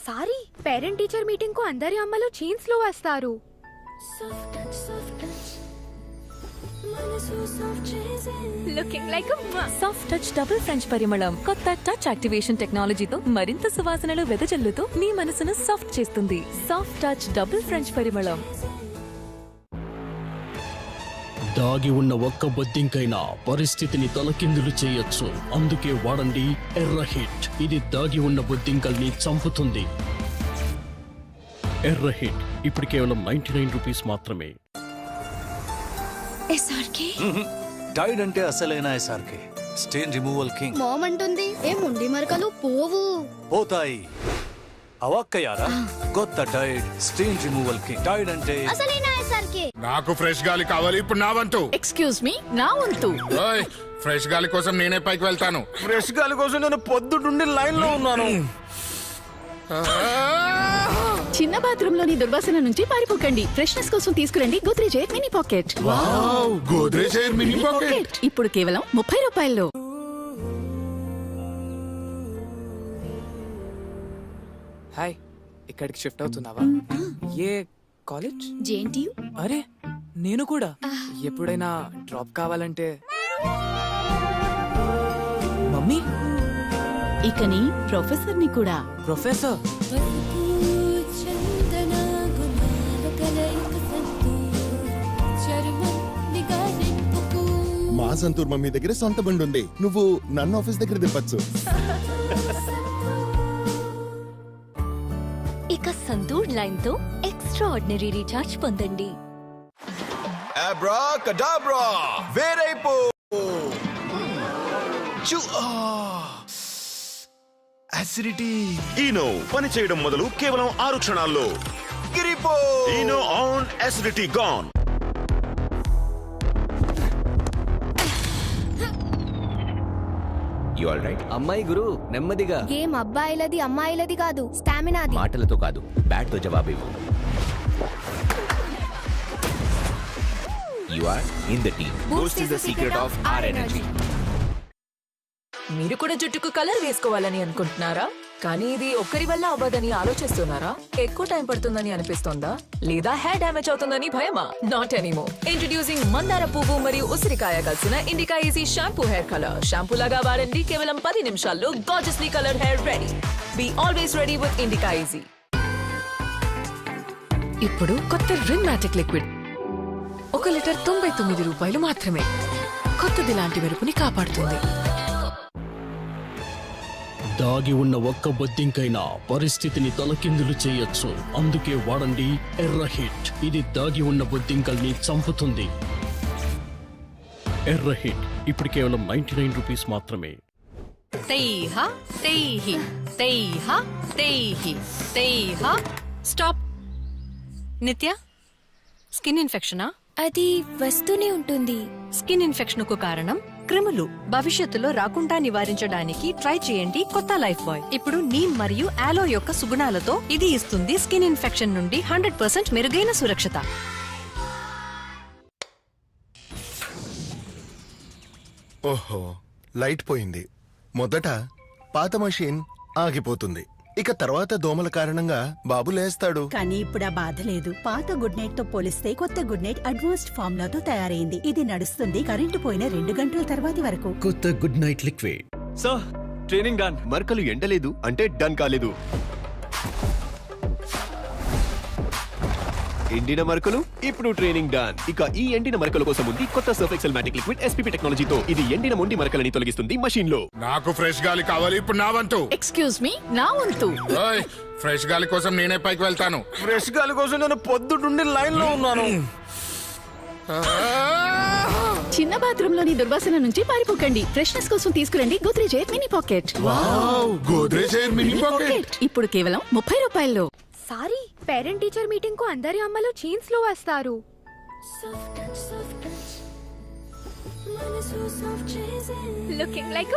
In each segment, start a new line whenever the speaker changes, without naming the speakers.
Sorry, parent teacher meeting కు అందరి అమ్మలు జీన్స్ లో వస్తారు. Looking like
soft touch double French పరిమళం కొత్త టచ్ యాక్టివేషన్ టెక్నాలజీతో మరింత సువాసనలు వెదజల్లుతూ మీ మనసును సాఫ్ట్ చేస్తుంది. సాఫ్ట్ టచ్ డబుల్ ఫ్రెంచ్ పరిమళం.
దాగి ఉన్న ఒక్క బొద్దింకైనా పరిస్థితిని తలకిందులు చేయొచ్చు. అందుకే వాడండి ఎర్ర హిట్. ఇది దాగి ఉన్న బొద్దింకల్ని చంపుతుంది. ఎర్ర హిట్ ఇప్పుడు కేవలం 99 రూపీస్ మాత్రమే.
ఎస్ఆర్కే
టైడ్ అంటే అసలైన SRK stain removal king.
Mom అంటుంది ఏ ముండి మరకలు పోవు.
పోతాయి. అవాక్కయ్యారా? కొత్త Tide stain removal king. Tide అంటే
అసలైన ఎస్ఆర్కే.
నాకు ఫ్రెష్ గాలి కావాలి, ఇప్పుడు నా వంతు.
ఎక్స్క్యూజ్ మీ, నా వంతు.
ఫ్రెష్ గాలి కోసం నేనే పైకి వెళ్తాను.
ఫ్రెష్ గాలి కోసం నేను పొద్దుండి లైన్ లో ఉన్నాను.
చిన్న బాత్రూమ్ లోని దుర్వాసన నుంచి పారిపోకండి. ఫ్రెష్నెస్ కోసం తీసుకురండి Godrej air mini pocket.
Wow, Godrej air mini pocket
ఇప్పుడు కేవలం 30 రూపాయల్లో.
హాయ్, ఇక్కడికి షిఫ్ట్ అవుతున్నావా? ఏ కాలేజ్?
జేఎన్టీయూ.
అరే నేను కూడా. ఎప్పుడైనా డ్రాప్ కావాలంటే మమ్మీ.
ఇక నీ ప్రొఫెసర్ ని కూడా.
ప్రొఫెసర్
మా సంతూర్ మమ్మీ దగ్గర సొంత బండి ఉంది. నువ్వు నన్ను ఆఫీస్ దగ్గర దింపచ్చు.
ఇక సంతూర్ లైన్ తో ఎక్స్ట్రా ఆర్డినరీ రీఛార్జ్ పొందండి.
అబ్రాకడాబ్రా వేరైపో. అసిడిటీ.
ఈనో పని చేయడం మొదలు కేవలం 6 క్షణాల్లో.
గిరిపో.
Eno on acidity gone.
You all right.
అమ్మాయి గురు, నెమ్మదిగా.
గేమ్ అబ్బాయిలది అమ్మాయిలది కాదు, స్టామినాది.
మాటలతో కాదు, బ్యాట్ తో జవాబు ఇవ్వు. You are in the team. Boost is the secret of our energy.
మీరు కూడా జుట్టుకు కలర్ వేసుకోవాలని అనుకుంటున్నారా? కానీ ఇది ఒక్కరి వల్ల అవ్వదని ఆలోచిస్తున్నారా? ఎక్కువ టైం పడుతుందని అనిపిస్తోందా? లేదా హెయిర్ డ్యామేజ్ అవుతుందని భయమా? Not anymore. ఇంట్రడ్యూసింగ్ మందార పువ్వు మరియు ఉసిరికాయ కలిసిన Indica easy shampoo hair colour. Shampoo లాగా వాడండి, కేవలం 10 నిమిషాల్లో gorgeously colour hair ready. Be always ready with Indica easy. ఇప్పుడు కొత్త రిన్ మ్యాటిక్ లిక్విడ్ 1 లీటర్ 99 రూపాయలు మాత్రమే. కొత్తది లాంటి మెరుపుని కాపాడుతుంది.
దాగి ఉన్న ఒక్క బొద్దింకైనా పరిస్థితిని తలకిందులు చేయొచ్చు. అందుకే వాడండి ఎర్ర హిట్. ఇది దాగి ఉన్న బొద్దింకల్ని చంపుతుంది. ఎర్ర హిట్ ఇప్పుడు కేవలం 99 రూపీస్ మాత్రమే.
స్టాప్. నిత్య, స్కిన్ ఇన్ఫెక్షనా?
అది వస్తూనే ఉంటుంది.
స్కిన్ ఇన్ఫెక్షన్ కు కారణం క్రిములు. భవిష్యత్తులో రాకుండా నివారించడానికి ట్రై చేయండి కొత్త లైఫ్ బాయ్. ఇప్పుడు నీమ్ మరియు ఆలో యొక్క సుగుణాలతో ఇది ఇస్తుంది స్కిన్ ఇన్ఫెక్షన్ నుండి 100% మెరుగైన సురక్షత.
ఓహో, లైట్ పోయింది. మొదట పాత మషీన్ ఆగిపోతుంది. ఇక తర్వాత దోమల కారణంగా బాబు లేస్తాడు.
కానీ ఇప్పుడు ఆ బాధ లేదు. పాత గుడ్ నైట్ తో పోలిస్తే కొత్త గుడ్ నైట్ అడ్వాన్స్డ్ ఫార్ములాతో తయారైంది. ఇది నడుస్తుంది కరెంటు పోయిన 2 గంటల తర్వాతి వరకు.
కొత్త good night liquid.
Sir, training done.
మరకలు ఎండలేదు అంటే డన్ కాలేదు. ఎండిన మరకలు ఇప్పుడు ట్రైనింగ్ డన్. ఇక ఈ ఎండిన మరకల కోసం ఉంది కొత్త సర్ఫ్ ఎక్సెల్ మ్యాటిక్ లిక్విడ్ SPP టెక్నాలజీతో. ఇది ఎండిన మొండి మరకలని తొలగిస్తుంది మషీన్ లో.
నాకు ఫ్రెష్ గాలి కావాలి, ఇప్పుడు నా వంతు.
ఎక్స్క్యూజ్ మీ, నా వంతు.
ఫ్రెష్ గాలి కోసం నేనే పైకి వెళ్తాను.
ఫ్రెష్ గాలి కోసం నేను పొద్దుండి లైన్ లో ఉన్నాను.
చిన్న బాత్రూమ్ లోని దుర్వాసన నుంచి పారిపోకండి. ఫ్రెష్నెస్ కోసం తీసుకురండి Godrej air mini pocket.
Wow, Godrej air mini pocket
ఇప్పుడు కేవలం 30 రూపాయల్లో.
సారీ, పేరెంట్ టీచర్ మీటింగ్ కు అందరి అమ్మలు జీన్స్ లో వస్తారు. Looking like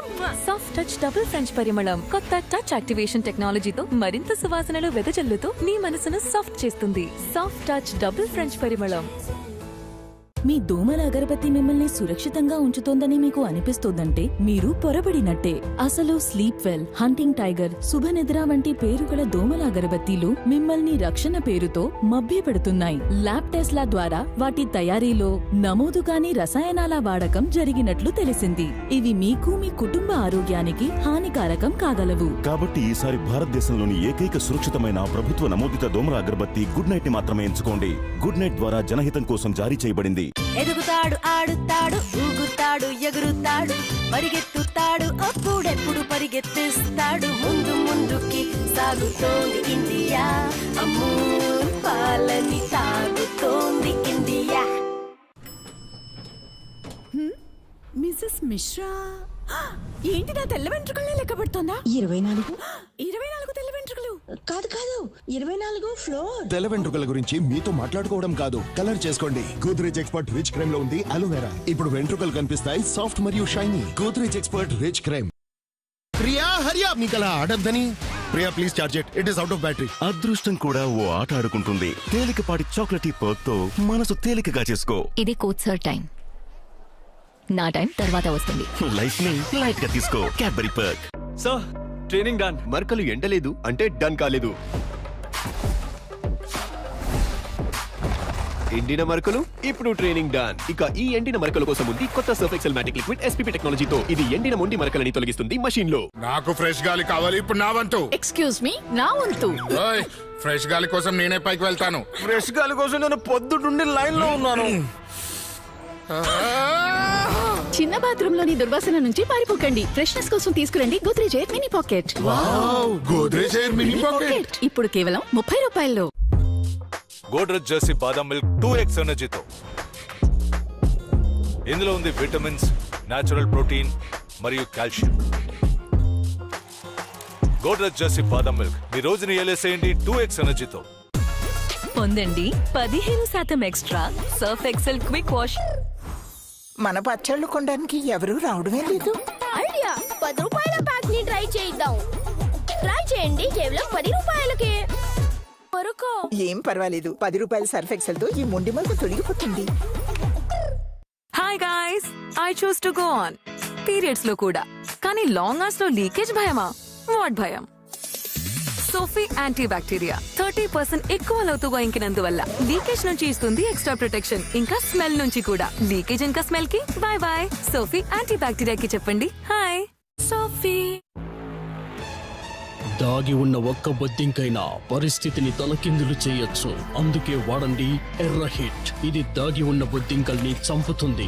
soft touch double French పరిమళం కొత్త టచ్ యాక్టివేషన్ టెక్నాలజీతో మరింత సువాసనలు వెదజల్లుతూ మీ మనసును సాఫ్ట్ చేస్తుంది. సాఫ్ట్ టచ్ డబుల్ ఫ్రెంచ్ పరిమళం.
మీ దోమల అగరబత్తి మిమ్మల్ని సురక్షితంగా ఉంచుతోందని మీకు అనిపిస్తోందంటే మీరు పొరబడినట్టే. అసలు స్లీప్ వెల్, హంటింగ్ టైగర్, శుభనిద్ర వంటి పేరుగల దోమల అగరబత్తీలు మిమ్మల్ని రక్షణ పేరుతో మభ్యపెడుతున్నాయి. ల్యాబ్ టెస్ట్ల ద్వారా వాటి తయారీలో నమోదు కాని రసాయనాల వాడకం జరిగినట్లు తెలిసింది. ఇవి మీకు మీ కుటుంబ ఆరోగ్యానికి హానికారకం కాగలవు.
కాబట్టి ఈసారి భారతదేశంలోని ఏకైక సురక్షితమైన ప్రభుత్వ నమోదిత దోమల అగరబత్తి గుడ్ నైట్ ని మాత్రమే ఎంచుకోండి. గుడ్ నైట్ ద్వారా జనహితం కోసం జారీ చేయబడింది.
ఎదుగుతాడు, ఆడుతాడు, ఊగుతాడు, ఎగురుతాడు, పరిగెత్తుతాడు, అప్పుడెప్పుడు పరిగెత్తిస్తాడు. ముందు ముందుకి సాగుతోంది ఇండియా, అమూల్ పాలని తాగుతోంది ఇండియా. మిసెస్ మిశ్రా, ఏంటి నా తెల్ల వెంట్రుకలే లెక్క పెడుతోందా? 24 తెల్ల వెంట్రుకలు
కాదు 24 ఫ్లోర్.
తెల్ల వెంట్రుకల గురించి మీతో మాట్లాడుకోవడం కాదు, కలర్ చేసుకోండి. గోద్రేజ్ ఎక్స్పర్ట్ రిచ్ క్రైమ్ లో ఉంది అలోవెరా. ఇప్పుడు వెంట్రుకలు కనిపిస్తాయి సాఫ్ట్ మరియు shiny. Godrej expert rich creme. Priya హరియా, మీకలా ఆడద్దని. Priya please charge it is out of battery.
అదృష్టం కూడా ఓ ఆట ఆడుకుంటుంది. తేలికపాటి చాక్లెటీ పర్క్ తో మనసు తేలికగా చేసుకో.
ఇది కోచ్ సార్ టైం. నా టైం తర్వాత వస్తుంది.
లైఫ్ ని లైట్ గా తీసుకో. Cadbury Perk.
Sir training done. మరకలు ఎండలేదు అంటే డన్ కాలేదు. ఎండిన మరకలు ఇప్పుడు ట్రైనింగ్ డన్. ఇక ఈ ఎండిన మరకల కోసం ఉంది కొత్త సర్ఫ్ ఎక్సెల్ మ్యాటిక్ లిక్విడ్ SPP టెక్నాలజీతో. ఇది ఎండిన మొండి మరకలని తొలగిస్తుంది మషీన్ లో.
నాకు ఫ్రెష్ గాలి కావాలి, ఇప్పుడు నా వంతు.
ఎక్స్క్యూజ్ మీ, నా వంతు.
ఓయ్, ఫ్రెష్ గాలి కోసం నేనే పైకి వెళ్తాను.
ఫ్రెష్ గాలి కోసం నేను పొద్దుటుండి లైన్ లో ఉన్నాను.
చిన్న బాత్రూమ్ లోని దుర్వాసన నుంచి పారిపోకండి. ఫ్రెష్నెస్ కోసం తీసుకురండి Godrej air mini pocket.
Wow, Godrej air mini pocket
ఇప్పుడు కేవలం 30 రూపాయల్లో.
గోడ్రెజ్ జెర్సీ బాదం మిల్క్ 2x ఎనర్జీతో. ఇందులో ఉంది విటమిన్స్, నేచురల్ ప్రోటీన్ మరియు కాల్షియం. గోడ్రెజ్ జెర్సీ బాదం మిల్క్ మీ రోజుని ఏలేసేయండి 2x ఎనర్జీతో.
పొందండి 15% extra Surf Excel quick wash.
మన పచ్చళ్ళు కొనడానికి ఎవరు రావడమే లేదు.
ఐడియా, 10 రూపాయల ప్యాక్ ని ట్రై చేద్దాం. ట్రై చేయండి, కేవలం 10 రూపాయలకే.
ఏం పర్వాలేదు, 10 రూపాయల సర్ఫ్ ఎక్సెల్ తో ఈ మొండి మరక తొలగిపోతుంది.
Hi guys, I choose to go on periods లో కూడా. కానీ లాంగ్ అవర్స్ లో లీకేజ్ భయమా? వాట్ భయం? సోఫీ యాంటీ బ్యాక్టీరియా 30% ఎక్కువ లోతుగా ఇంకినందువల్ల లీకేజ్ నుంచి ఇస్తుంది ఎక్స్ట్రా ప్రొటెక్షన్. ఇంకా స్మెల్ నుంచి కూడా. లీకేజ్ ఇంకా స్మెల్ కి బై బై. సోఫీ యాంటీ బ్యాక్టీరియాకి చెప్పండి హాయ్. సోఫీ.
దాగి ఉన్న ఒక్క బొద్దింకైనా పరిస్థితిని తలకిందులు చేయొచ్చు. అందుకే వాడండి ఎర్ర హిట్. ఇది దాగి ఉన్న బొద్దింకల్ని చంపుతుంది.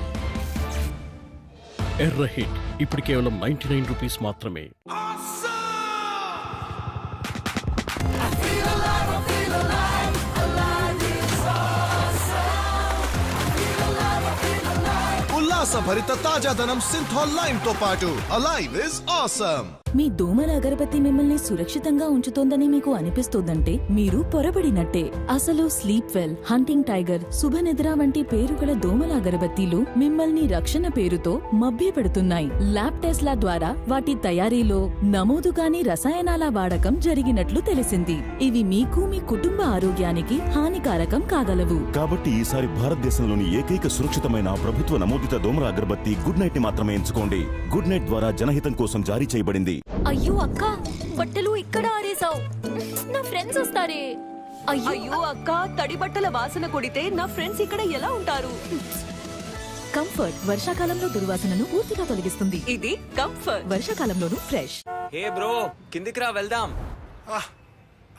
ఎర్ర హిట్ ఇప్పుడు కేవలం 99 రూపీస్ మాత్రమే.
ఉల్లాసభరిత తాజాదనం సింథాల్ లైమ్ తో పాటు అలైవ్ ఇస్ ఆసమ్.
మీ దోమల అగరబత్తి మిమ్మల్ని సురక్షితంగా ఉంచుతోందని మీకు అనిపిస్తోందంటే మీరు పొరబడినట్టే. అసలు స్లీప్ వెల్, హంటింగ్ టైగర్, శుభనిద్ర వంటి పేరుగల దోమల అగరబత్తీలు మిమ్మల్ని రక్షణ పేరుతో మభ్యపెడుతున్నాయి. ల్యాబ్ టెస్ట్ల ద్వారా వాటి తయారీలో నమోదు కాని రసాయనాల వాడకం జరిగినట్లు తెలిసింది. ఇవి మీకు మీ కుటుంబ ఆరోగ్యానికి హానికారకం కాగలవు.
కాబట్టి ఈసారి భారతదేశంలోని ఏకైక సురక్షితమైన ప్రభుత్వ నమోదిత దోమల అగరబత్తి గుడ్ నైట్ ని మాత్రమే ఎంచుకోండి. గుడ్ నైట్ ద్వారా జనహితం కోసం జారీ చేయబడింది.
అయ్యో అక్క, బట్టలు ఇక్కడ ఆరేసావు. నా ఫ్రెండ్స్ వస్తారే. అయ్యో అక్క, తడి బట్టల వాసన కొడితే నా ఫ్రెండ్స్ ఇక్కడ ఎలా ఉంటారు? కంఫర్ట్ వర్షాకాలంలో దుర్వాసనను పూర్తిగా తొలగిస్తుంది. ఇది కంఫర్ట్ వర్షాకాలంలోనూ ఫ్రెష్.
హే బ్రో, కిందికి రా వెళ్దాం.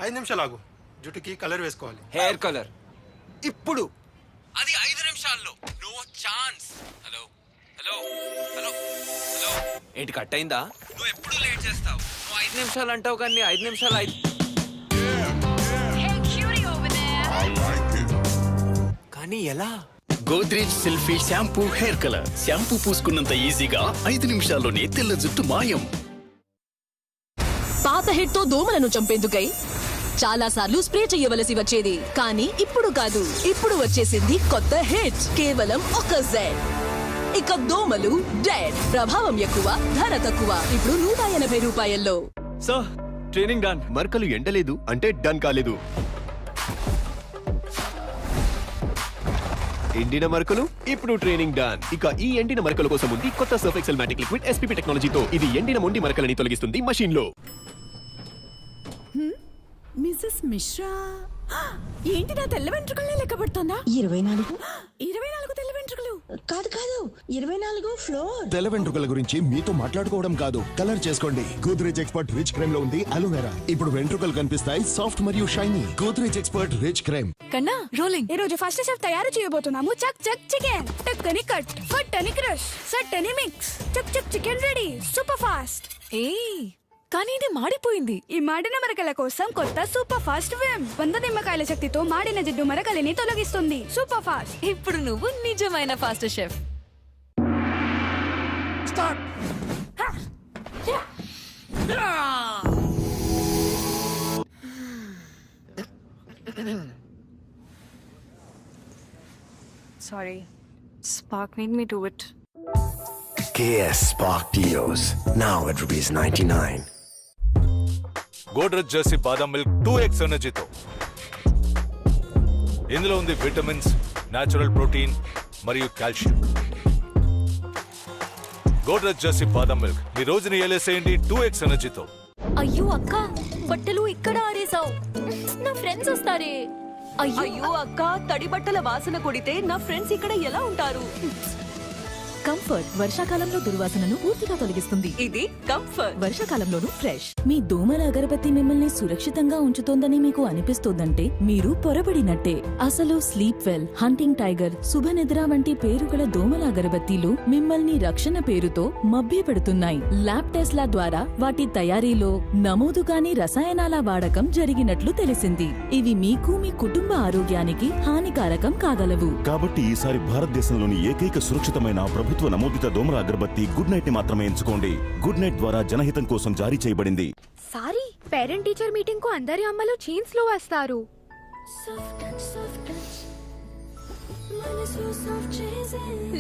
5 నిమిషాలు ఆగు, జుట్టుకి కలర్ వేసుకోవాలి.
హెయిర్ కలర్ ఇప్పుడు. అది 5 నిమిషాల్లో. No chance. Hello hello hello hello, ఏంటి కట్ అయిందా? నువ్వు ఎప్పుడు లేట్ చేస్తావు. నువ్వు 5 నిమిషాలు అంటావు కానీ 5 నిమిషాలు కానీ ఎలా?
Godrej selfie shampoo hair colour. Shampoo పూసుకున్నంత ఈజీగా 5 నిమిషాల్లోనే తెల్ల జుట్టు మాయం.
పాత హెడ్ తో దోమలను చంపేందుకై చాలా సార్లు స్ప్రే చేయవలసి వచ్చేది. కానీ ఇప్పుడు కాదు. ఇప్పుడు వచ్చేసింది కొత్త హిట్. కేవలం 1 జెడ్. ఇక దోమలు డెడ్. ప్రభావం ఎక్కువ, ధర తక్కువ. ఇప్పుడు 180 రూపాయల్లో.
Sir training done. మరకలు ఎండలేదు అంటే డన్ కాలేదు. ఎండిన మరకలు ఇప్పుడు ట్రైనింగ్ డన్. ఇక ఈ ఎండిన మరకల కోసం ఉంది కొత్త సర్ఫ్ ఎక్సెల్ మ్యాటిక్ లిక్విడ్ SPP టెక్నాలజీతో. ఇది ఎండిన మొండి మరకలని తొలగిస్తుంది మషీన్ లో.
మిసెస్ మిశ్రా, ఏంటి నా తెల్ల వెంట్రుకలే లెక్క పెడుతోందా? 24 తెల్ల వెంట్రుకలు
కాదు 24 ఫ్లోర్.
తెల్ల వెంట్రుకల గురించి మీతో మాట్లాడుకోవడం కాదు, కలర్ చేసుకోండి. గోద్రేజ్ ఎక్స్పర్ట్ రిచ్ క్రైమ్ లో ఉంది అలోవెరా. ఇప్పుడు వెంట్రుకలు కనిపిస్తాయి సాఫ్ట్ మరియు shiny. Godrej expert rich crime.
కన్నా రోలింగ్. ఈ రోజు ఫస్ట్ షెఫ్ తయారు చేయబోతున్నాము. చక్ చక్ చికెన్, టక్ అని కట్, ఫట్ అని క్రష్, సట్ అని మిక్స్. చక్ చక్ చికెన్ రెడీ, సూపర్ ఫాస్ట్.
కానీ ఇది మాడిపోయింది.
ఈ మాడిన మరకల కోసం కొత్త సూపర్ ఫాస్ట్ విమ్ 100 నిమ్మకాయల శక్తితో మాడిన జిడ్డు మరకలని తొలగిస్తుంది. Super fast.
ఇప్పుడు నువ్వు నిజమైన fast chef.
Sorry, Spark made me do it.
KS Spark Deos, now at ₹99.
Godrej Jersey బాదం మిల్క్ 2x ఎనర్జీతో. ఇందులో ఉంది విటమిన్స్, నేచురల్ ప్రోటీన్ మరియు కాల్షియం. గోడ్రెజ్ జెర్సీ బాదం మిల్క్ మీ రోజుని ఏలేసేయండి 2x ఎనర్జీతో.
అయ్యో అక్క, బట్టలు ఇక్కడ ఆరేసావు. నా ఫ్రెండ్స్ వస్తారే. అయ్యో అక్క, తడి బట్టల వాసన కొడితే నా ఫ్రెండ్స్ ఇక్కడ ఎలా ఉంటారు?
కంఫర్ట్ వర్షాకాలంలో దుర్వాసనను పూర్తిగా తొలగిస్తుంది.
ఇది కంఫర్ట్.
వర్షాకాలంలోనూ ఫ్రెష్. మీ దోమల అగరబత్తి మిమ్మల్ని సురక్షితంగా ఉంచుతోందని మీకు అనిపిస్తోందంటే మీరు పొరబడినట్టే. అసలు స్లీప్ వెల్, హంటింగ్ టైగర్, శుభనిద్ర వంటి పేరుగల దోమల అగరబత్తీలు మిమ్మల్ని రక్షణ పేరుతో మభ్యపెడుతున్నాయి. ల్యాబ్ టెస్ట్ల ద్వారా వాటి తయారీలో నమోదు కాని రసాయనాల వాడకం జరిగినట్లు తెలిసింది. ఇవి మీకు మీ కుటుంబ ఆరోగ్యానికి హానికారకం కాగలవు.
కాబట్టి ఈసారి భారతదేశంలోని ఏకైక సురక్షితమైన ప్రభుత్వ నమోదిత దోమల అగరబత్తి గుడ్ నైట్ ని మాత్రమే ఎంచుకోండి. గుడ్ నైట్ ద్వారా జనహితం కోసం జారీ చేయబడింది.
సారీ, పేరెంట్ టీచర్ మీటింగ్ కు అందరి అమ్మలు చైన్స్ లో వస్తారు.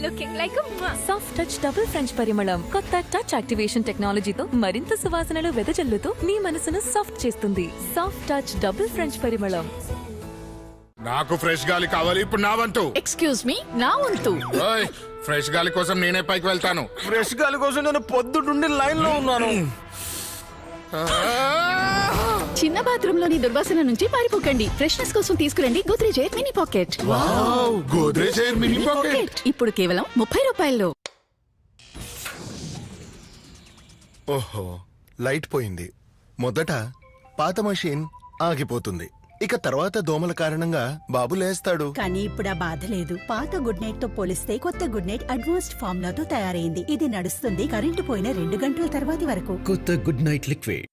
Looking like soft touch double French పరిమళం. కొత్త టచ్ యాక్టివేషన్ టెక్నాలజీతో మరింత సువాసనలు వెదజల్లుతూ మీ మనసును సాఫ్ట్ చేస్తుంది. సాఫ్ట్ టచ్ డబుల్ ఫ్రెంచ్ పరిమళం.
నాకు ఫ్రెష్ గాలి కావాలి, ఇప్పుడు నా వంతు.
ఎక్స్క్యూజ్ మీ, నా వంతు.
ఫ్రెష్ గాలి కోసం నేనే పైకి వెళ్తాను.
ఫ్రెష్ గాలి కోసం నేను పొద్దుటుండి లైన్ లో ఉన్నాను.
చిన్న బాత్రూమ్ లోని దుర్వాసన నుంచి పారిపోకండి. ఫ్రెష్నెస్ కోసం తీసుకురండి Godrej air mini pocket.
Wow, Godrej air mini pocket
ఇప్పుడు కేవలం ₹30.
ఓహో, లైట్ పోయింది. మొదట పాత మషీన్ ఆగిపోతుంది, ఇక తర్వాత దోమల కారణంగా బాబు లేస్తాడు.
కానీ ఇప్పుడు ఆ బాధ లేదు. పాత గుడ్ నైట్ తో పోలిస్తే కొత్త గుడ్ నైట్ అడ్వాన్స్డ్ ఫార్ములాతో తయారైంది. ఇది నడుస్తుంది కరెంటు పోయిన 2 గంటల తర్వాతి వరకు.
కొత్త గుడ్ నైట్ లిక్విడ్.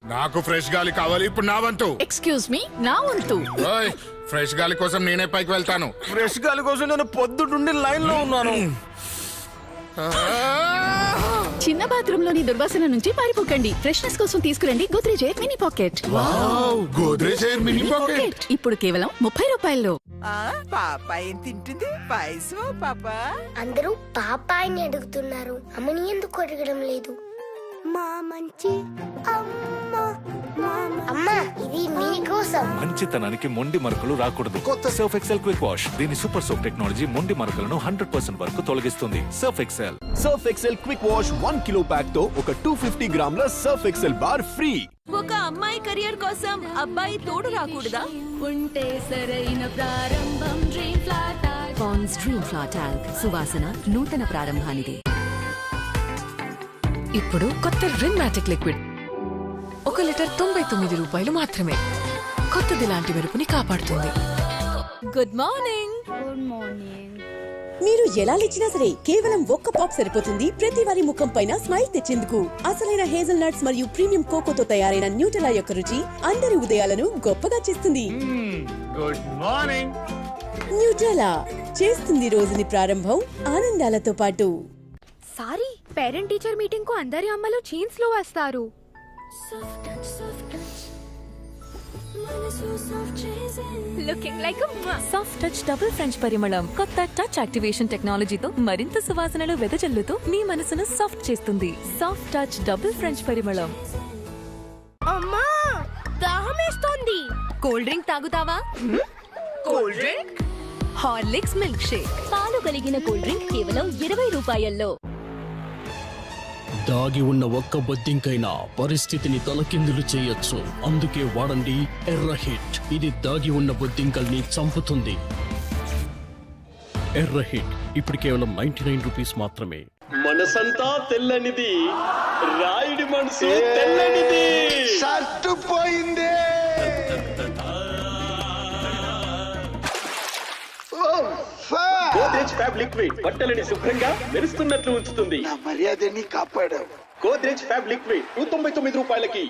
నాకు ఫ్రెష్ గాలి కావాలి, ఇప్పుడు నా వంతు.
ఎక్స్క్యూజ్ మీ, నా వంతు.
ఫ్రెష్ గాలి కోసం నేనే పైకి వెళ్తాను.
ఫ్రెష్ గాలి కోసం నేను పొద్దుటుండి లైన్ లో ఉన్నాను.
చిన్న బాత్రూమ్ లోని దుర్వాసన నుంచి పారిపోకండి. ఫ్రెష్నెస్ కోసం తీసుకురండి Godrej air mini pocket.
Wow, Godrej air mini pocket
ఇప్పుడు కేవలం ₹30.
పాప ఏం తింటుంది? పాయసం పాప.
అందరూ పాపాయిని అడుగుతున్నారు, అమ్మని ఎందుకు అడగడం లేదు? మా మంచి అమ్మ, ఇది మీకోసం.
మంచితనానికి మొండి మరకలు రాకూడదు. కొత్త సర్ఫ్ ఎక్సెల్ క్విక్ వాష్. దీని సూపర్ సోప్ టెక్నాలజీ మొండి మరకలను 100% వరకు తొలగిస్తుంది. Surf Excel.
Surf Excel quick wash 1 kilo pack తో ఒక 250 గ్రాముల సర్ఫ్ ఎక్సెల్ బార్ ఫ్రీ.
ఒక అమ్మాయి కెరియర్ కోసం అబ్బాయి తోడు రాకూడదా?
ఉంటే సరైన ప్రారంభం dream flat.
Pond's dream flat ఆల్క్ సువాసన నూతన ప్రారంభానిది. ఇప్పుడు కొత్త రిన్ మ్యాటిక్ లిక్విడ్. 1 లీటర్ ₹99 మాత్రమే. కొత్తది లాంటి మెరుపుని కాపాడుతుంది. Good morning.
Good morning.
మీరు ఎలా లేచినా సరే కేవలం ఒక్క పాప్ సరిపోతుంది ప్రతి వారి ముఖం పైన స్మైల్ తెచ్చేందుకు. అసలైన హేజల్ నట్స్ మరియు ప్రీమియం కోకోతో తయారైన న్యూటెలా యొక్క రుచి అందరి ఉదయాలను గొప్పగా చేస్తుంది.
Good morning.
న్యూటెలా చేస్తుంది రోజుని ప్రారంభం ఆనందాలతో పాటు.
సారీ, పేరెంట్ టీచర్ మీటింగ్ కు అందరి అమ్మలు చైన్స్ లో వస్తారు.
Looking like soft touch double French పరిమళం. కొత్త టచ్ యాక్టివేషన్ టెక్నాలజీతో మరింత సువాసనలు వెదజల్లుతూ మీ మనసును సాఫ్ట్ చేస్తుంది. సాఫ్ట్ టచ్ డబుల్ ఫ్రెంచ్ పరిమళం.
అమ్మా, దాహమేస్తోంది.
కూల్ డ్రింక్ తాగుతావా?
Cool drink?
Horlicks milk shake. పాలు కలిగిన కూల్ డ్రింక్ కేవలం 20 రూపాయల్లో.
దాగి ఉన్న ఒక్క బొద్దింకైనా పరిస్థితిని తలకిందులు చేయొచ్చు. అందుకే వాడండి ఎర్ర హిట్. ఇది దాగి ఉన్న బొద్దింకల్ని చంపుతుంది. ఎర్ర హిట్ ఇప్పుడు కేవలం 99 రూపీస్ మాత్రమే.
మనసంతా తెల్లనిది, రాయుడి మనసు తెల్లనిది.
షర్టు పోయింది.
గోద్రేజ్ ఫ్యాబ్ లిక్విడ్ బట్టలని శుభ్రంగా మెరుస్తున్నట్లు ఉంచుతుంది.
మర్యాదని కాపాడావు.
గోద్రేజ్ ఫ్యాబ్ లిక్విడ్ 199 రూపాయలకి.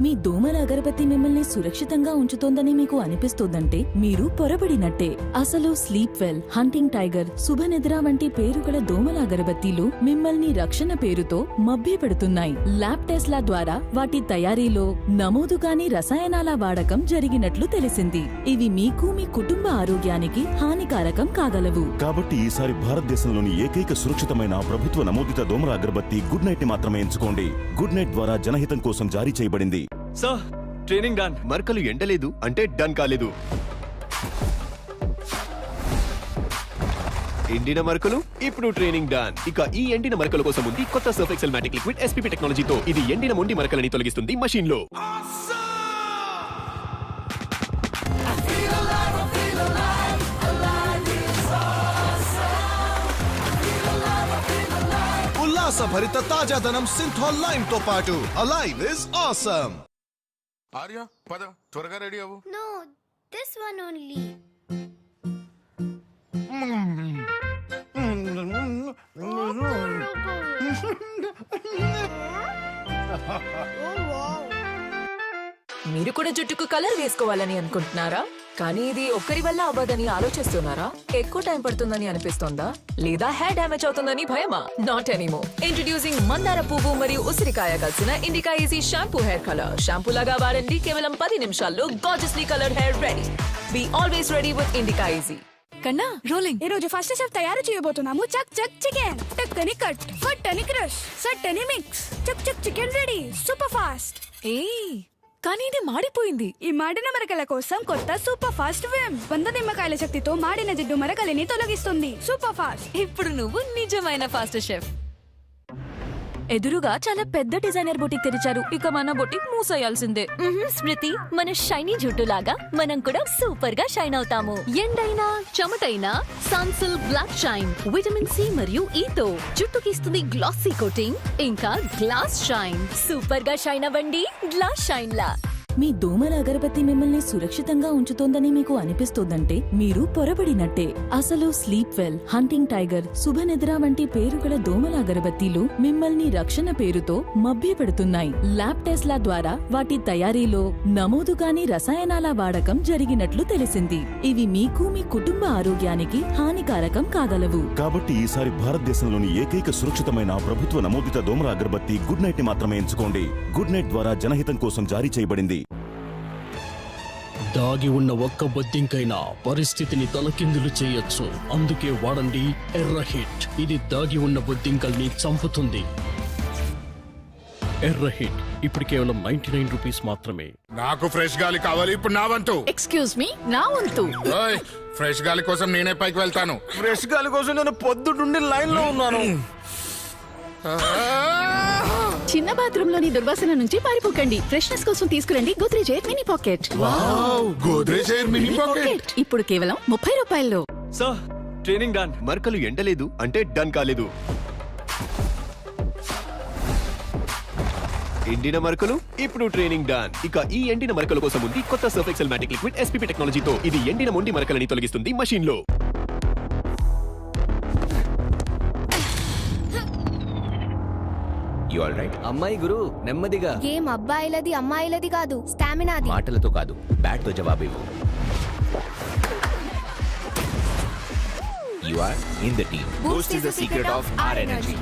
మీ దోమల అగరబత్తి మిమ్మల్ని సురక్షితంగా ఉంచుతోందని మీకు అనిపిస్తోందంటే మీరు పొరబడినట్టే. అసలు స్లీప్ వెల్, హంటింగ్ టైగర్, శుభనిద్ర వంటి పేరుగల దోమల అగరబత్తీలు మిమ్మల్ని రక్షణ పేరుతో మభ్యపెడుతున్నాయి. ల్యాబ్ టెస్ట్ల ద్వారా వాటి తయారీలో నమోదు కాని రసాయనాల వాడకం జరిగినట్లు తెలిసింది. ఇవి మీకు మీ కుటుంబ ఆరోగ్యానికి హానికారకం కాగలవు.
కాబట్టి ఈసారి భారతదేశంలోని ఏకైక సురక్షితమైన ప్రభుత్వ నమోదిత దోమల అగరబత్తి గుడ్ నైట్ ని మాత్రమే ఎంచుకోండి. గుడ్ నైట్ ద్వారా జనహితం కోసం జారీ చేయబడింది.
Sir, training done. మరకలు ఎండలేదు అంటే డన్ కాలేదు. ఎండిన మరకలు ఇప్పుడు ట్రైనింగ్ డన్. ఇక ఈ ఎండిన మరకల కోసం ఉంది కొత్త సర్ఫ్ ఎక్సెల్ మ్యాటిక్ లిక్విడ్ SPP టెక్నాలజీతో. ఇది ఎండిన మొండి మరకలని తొలగిస్తుంది మషీన్ లో.
ఉల్లాసభరిత తాజాదనం సింథాల్ లైమ్ తో పాటు అలైవ్ ఇస్ ఆసమ్.
ఆర్య పద త్వరగా రెడీ అవ్వు.
No, this one only.
మీరు కూడా జుట్టుకు కలర్ వేసుకోవాలని అనుకుంటున్నారా? కానీ ఇది ఒక్కరి వల్ల అవ్వదని ఆలోచిస్తున్నారా? ఎక్కువ టైం పడుతుందని అనిపిస్తోందా? లేదా హెయిర్ డ్యామేజ్ అవుతుందని భయమా? Not anymore. ఇంట్రడ్యూసింగ్ మందార పువ్వు మరియు ఉసిరికాయ కలిసిన Indica easy shampoo hair colour. Shampoo లాగా వాడండి, కేవలం 10 నిమిషాల్లో gorgeously coloured hair ready. Be always ready with Indica easy.
కన్నా రోలింగ్. ఈ రోజు ఫస్ట్ షెఫ్ తయారు చేయబోతున్నాము చక్ చక్ చికెన్. టక్ అని కట్, ఫట్ అని క్రష్, సట్ అని మిక్స్. చక్ చక్ చికెన్ రెడీ, సూపర్ ఫాస్ట్.
కానీ ఇది మాడిపోయింది.
ఈ మాడిన మరకల కోసం కొత్త సూపర్ ఫాస్ట్ విమ్ 100 నిమ్మకాయల శక్తితో మాడిన జిడ్డు మరకలిని తొలగిస్తుంది. Super fast.
ఇప్పుడు నువ్వు నిజమైన ఫాస్ట్ షెఫ్. ఎదురుగా చాలా పెద్ద డిజైనర్ బొటిక్ తెరిచారు. ఇక మన బొటిక్ మూసేయాల్సిందే.
స్మృతి, మన షైనీ జుట్టు లాగా మనం కూడా సూపర్ గా షైన్ అవుతాము. ఎండైనా చెమటైనా Sunsilk black shine vitamin C మరియు ఈతో జుట్టుకి ఇస్తుంది గ్లాసీ కోటింగ్, ఇంకా గ్లాస్ షైన్. సూపర్ గా షైన్ అవ్వండి గ్లాస్ షైన్ లా.
మీ దోమల అగరబత్తి మిమ్మల్ని సురక్షితంగా ఉంచుతోందని మీకు అనిపిస్తోందంటే మీరు పొరబడినట్టే. అసలు స్లీప్ వెల్, హంటింగ్ టైగర్, శుభనిద్ర వంటి పేరుగల దోమల అగరబత్తీలు మిమ్మల్ని రక్షణ పేరుతో మభ్యపెడుతున్నాయి. ల్యాబ్ టెస్ట్ల ద్వారా వాటి తయారీలో నమోదు కాని రసాయనాల వాడకం జరిగినట్లు తెలిసింది. ఇవి మీకు మీ కుటుంబ ఆరోగ్యానికి హానికారకం కాగలవు.
కాబట్టి ఈసారి భారతదేశంలోని ఏకైక సురక్షితమైన ప్రభుత్వ నమోదిత దోమల అగరబత్తి గుడ్ నైట్ ని మాత్రమే ఎంచుకోండి. గుడ్ నైట్ ద్వారా జనహితం కోసం జారీ చేయబడింది.
దాగి ఉన్న ఒక్క బొద్దింకైనా పరిస్థితిని తలకిందులు చేయొచ్చు. అందుకే వాడండి ఎర్ర హిట్. ఇది దాగి ఉన్న బొద్దింకల్ని చంపుతుంది. ఎర్ర హిట్ ఇప్పుడు కేవలం 99 రూపీస్ మాత్రమే.
నాకు ఫ్రెష్ గాలి కావాలి, ఇప్పుడు నా వంతు.
ఎక్స్క్యూజ్ మీ, నా వంతు.
ఫ్రెష్ గాలి కోసం నేనే పైకి వెళ్తాను.
ఫ్రెష్ గాలి కోసం నేను పొద్దున్నుండి లైన్ లో ఉన్నాను.
చిన్న బాత్రూమ్ లోని దుర్వాసన నుంచి పారిపోకండి. ఫ్రెష్నెస్ కోసం తీసుకురండి Godrej air mini pocket.
Godrej air mini pocket
ఇప్పుడు కేవలం 30 రూపాయల్లో.
Sir, training done. మరకలు ఎండలేదు అంటే డన్ కాలేదు. ఎండిన మరకలు ఇప్పుడు ట్రైనింగ్ డన్. ఇక ఈ ఎండిన మరకల కోసం ఉంది కొత్త సర్ఫ్ ఎక్సెల్ మ్యాటిక్ లిక్విడ్ SPP టెక్నాలజీతో. ఇది ఎండిన మొండి మరకలని తొలగిస్తుంది మషీన్ లో.
You all right. అమ్మాయి గురు, నెమ్మదిగా.
గేమ్ అబ్బాయిలది అమ్మాయిలది కాదు, స్టామినాది.
మాటలతో కాదు, బ్యాట్ తో జవాబివ్వు. You are in the team. Boost is the secret of our energy.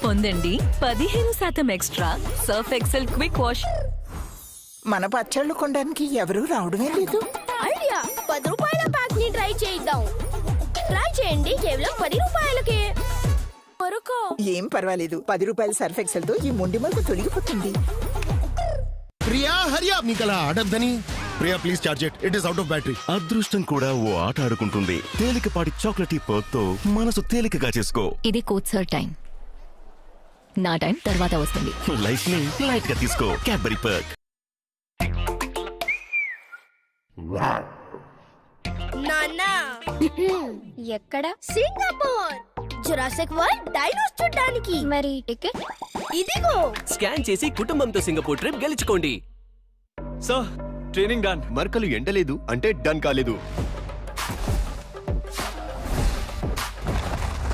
పొందండి 15% extra Surf Excel quick wash.
మన పచ్చళ్ళు కొనడానికి ఎవరూ రావడమే లేదు.
ఐడియా, 10 రూపాయల ప్యాక్ ని ట్రై చేద్దాం. ట్రై చేయండి, కేవలం 10 రూపాయలకే.
ఏం పర్వాలేదు, 10 రూపాయల సర్ఫ్ ఎక్సెల్ తో ఈ మొండి మరకు తొలగిపోతుంది.
ప్రియా హరియా, మీకలా ఆడద్దని Priya please charge it is out of battery.
అదృష్టం కూడా ఓ ఆట ఆడుకుంటుంది. తేలికపాటి చాక్లెటీ పర్క్ తో మనసు తేలికగా చేసుకో.
ఇది కోచర్ టైం. నా టైం తర్వాత వస్తుంది.
లైఫ్ ని లైట్ గా తీసుకో. Cadbury Perk.
నాన్నా ఎక్కడ? సింగపూర్ జురాసిక్ వరల్డ్ డైనోస్ చూడడానికి. మరి టికెట్ ఇదిగో.
స్కాన్ చేసి కుటుంబంతో సింగపూర్ ట్రిప్ గెలుచుకోండి.
So training done. మరకలు ఎండలేదు అంటే డన్ కాలేదు.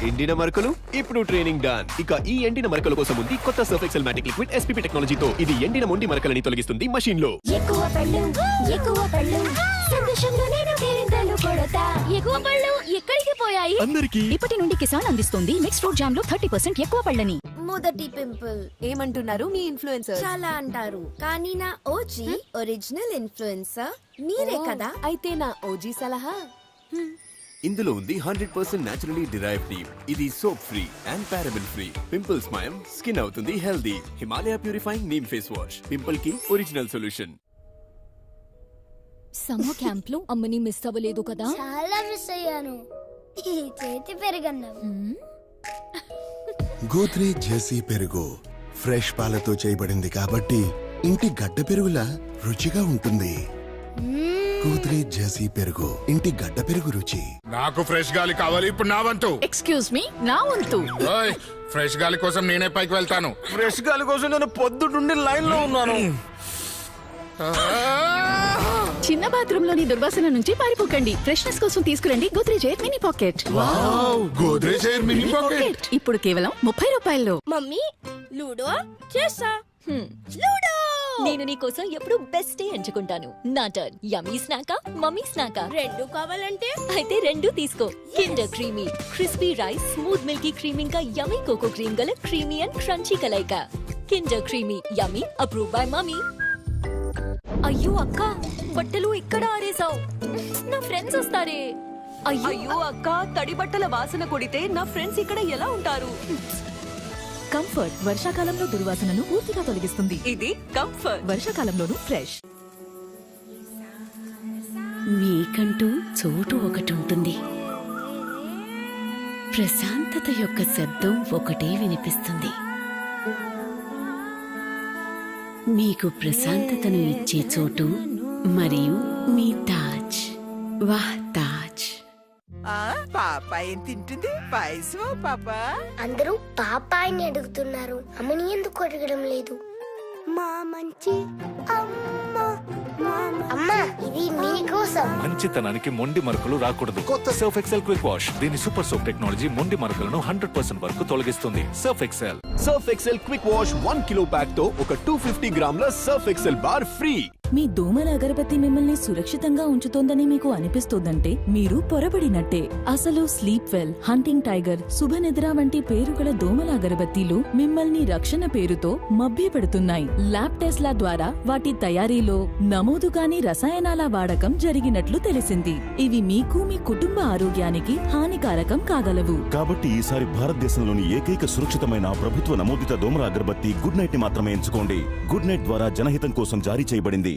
ఎండిన మరకలు ఇప్పుడు ట్రైనింగ్ డన్. ఇక ఈ ఎండిన మరకల కోసం ఉంది కొత్త సర్ఫ్ ఎక్సెల్ మ్యాటిక్ లిక్విడ్ SPP టెక్నాలజీతో. ఇది ఎండిన మొండి మరకలని తొలగిస్తుంది మషీన్ లో.
ఎక్కువ పళ్ళు సంతోషంలో నేను కేరింతలు కొడతా. ఎక్కువ పళ్ళు ఎక్కడికి పోయాయి?
అందరికి
ఇప్పటి నుండి కిసాన్ అందిస్తుంది మిక్స్ ఫ్రూట్ జామ్ లో 30% ఎక్కువ పళ్ళని.
మొదటి పింపుల్.
ఏమంటున్నారు మీ ఇన్ఫ్లుయెన్సర్?
చాలా అంటారు కానీ నా ఓజీ ఒరిజినల్ ఇన్ఫ్లుయెన్సర్ మీరే కదా.
అయితే నా ఓజీ సలహా
ఇందులో ఉంది 100% న్యాచురలీ డిరైవ్డ్ టీమ్. ఇది soap free and paraben free. Pimples మాయం, స్కిన్ అవుతుంది healthy. Himalaya purifying neem face wash, pimple కి ఒరిజినల్ సొల్యూషన్.
సమ్మర్ క్యాంప్ లో అమ్మని మిస్ అవ్వలేదు కదా?
చాలా మిస్ అయ్యాను. ఈ చేతి పెరుగన్నం.
గోద్రేజ్ జెర్సీ పెరుగు ఫ్రెష్ పాలతో చేయబడింది కాబట్టి ఇంటి గడ్డ పెరుగులా రుచిగా ఉంటుంది. గోద్రేజ్ జెర్సీ పెరుగు, ఇంటి గడ్డ పెరుగు రుచి.
నాకు ఫ్రెష్ గాలి కావాలి, ఇప్పుడు నా వంతు.
ఎక్స్క్యూజ్ మీ, నా వంతు.
ఫ్రెష్ గాలి కోసం నేనే పైకి వెళ్తాను.
ఫ్రెష్ గాలి కోసం నేను పొద్దుటుండి లైన్ లో ఉన్నాను.
చిన్న బాత్రూమ్ లోని దుర్వాసన నుంచి పారిపోకండి. ఫ్రెష్నెస్ కోసం తీసుకురండి Godrej air mini pocket.
Godrej air mini pocket
ఇప్పుడు కేవలం 30 రూపాయల్లో.
మమ్మీ లూడో చేస్తా. లూడో.
నేను నీ కోసం ఎప్పుడు బెస్ట్ ఎంచుకుంటాను. నా టర్న్. యమ్మీ స్నాకా, మమ్మీ స్నాకా?
రెండు కావాలంటే
అయితే రెండు తీసుకో. Kinder creamy crispy rice, smooth Milky cream ఇంకా యమ్మీ కోకో క్రీమ్ గల క్రీమీ అండ్ క్రంచీ కలయిక. Kinder creamy yummy, approve by mummy. అయ్యో అక్క, బట్టలు ఇక్కడ ఆరేసావు. నా ఫ్రెండ్స్ వస్తారే.
అయ్యో అక్క, తడి బట్టల వాసన కొడితే నా ఫ్రెండ్స్ ఇక్కడ ఎలా ఉంటారు?
కంఫర్ట్ వర్షాకాలంలో దుర్వాసనను పూర్తిగా తొలగిస్తుంది.
ఇది కంఫర్ట్,
వర్షాకాలంలోనూ ఫ్రెష్.
మీకంటూ చోటు ఒకటి ఉంటుంది. ప్రశాంతత యొక్క శబ్దం ఒకటే వినిపిస్తుంది. మీకు ప్రశాంతతను ఇచ్చే చోటు మరియు మీ తాజ్. వాహ్ తాజ్.
పాప ఏం తింటుంది? పాయసం పాప.
అందరూ పాపాయిని అడుగుతున్నారు, అమ్మని ఎందుకు అడగడం లేదు? మా మంచి అమ్మా, ఇది మీకోసం.
మంచితనానికి మొండి మరకలు రాకూడదు. కొత్త సర్ఫ్ ఎక్సెల్ క్విక్ వాష్. దీని సూపర్ సోప్ టెక్నాలజీ మొండి మరకలను 100% వరకు తొలగిస్తుంది. Surf Excel.
Surf Excel quick wash 1 kilo pack తో ఒక 250 గ్రాముల సర్ఫ్ ఎక్సెల్ బార్ ఫ్రీ.
మీ దోమల అగరబత్తి మిమ్మల్ని సురక్షితంగా ఉంచుతోందని మీకు అనిపిస్తోందంటే మీరు పొరబడినట్టే. అసలు స్లీప్ వెల్, హంటింగ్ టైగర్, శుభనిద్ర వంటి పేరుగల దోమల అగరబత్తీలు మిమ్మల్ని రక్షణ పేరుతో మభ్యపెడుతున్నాయి. ల్యాబ్ టెస్ట్ల ద్వారా వాటి తయారీలో నమోదు కాని రసాయనాల వాడకం జరిగినట్లు తెలిసింది. ఇవి మీకు మీ కుటుంబ ఆరోగ్యానికి హానికారకం కాగలవు.
కాబట్టి ఈసారి భారతదేశంలోని ఏకైక సురక్షితమైన ప్రభుత్వ నమోదిత దోమల అగరబత్తి గుడ్ నైట్ ని మాత్రమే ఎంచుకోండి. గుడ్ నైట్ ద్వారా జనహితం కోసం జారీ చేయబడింది.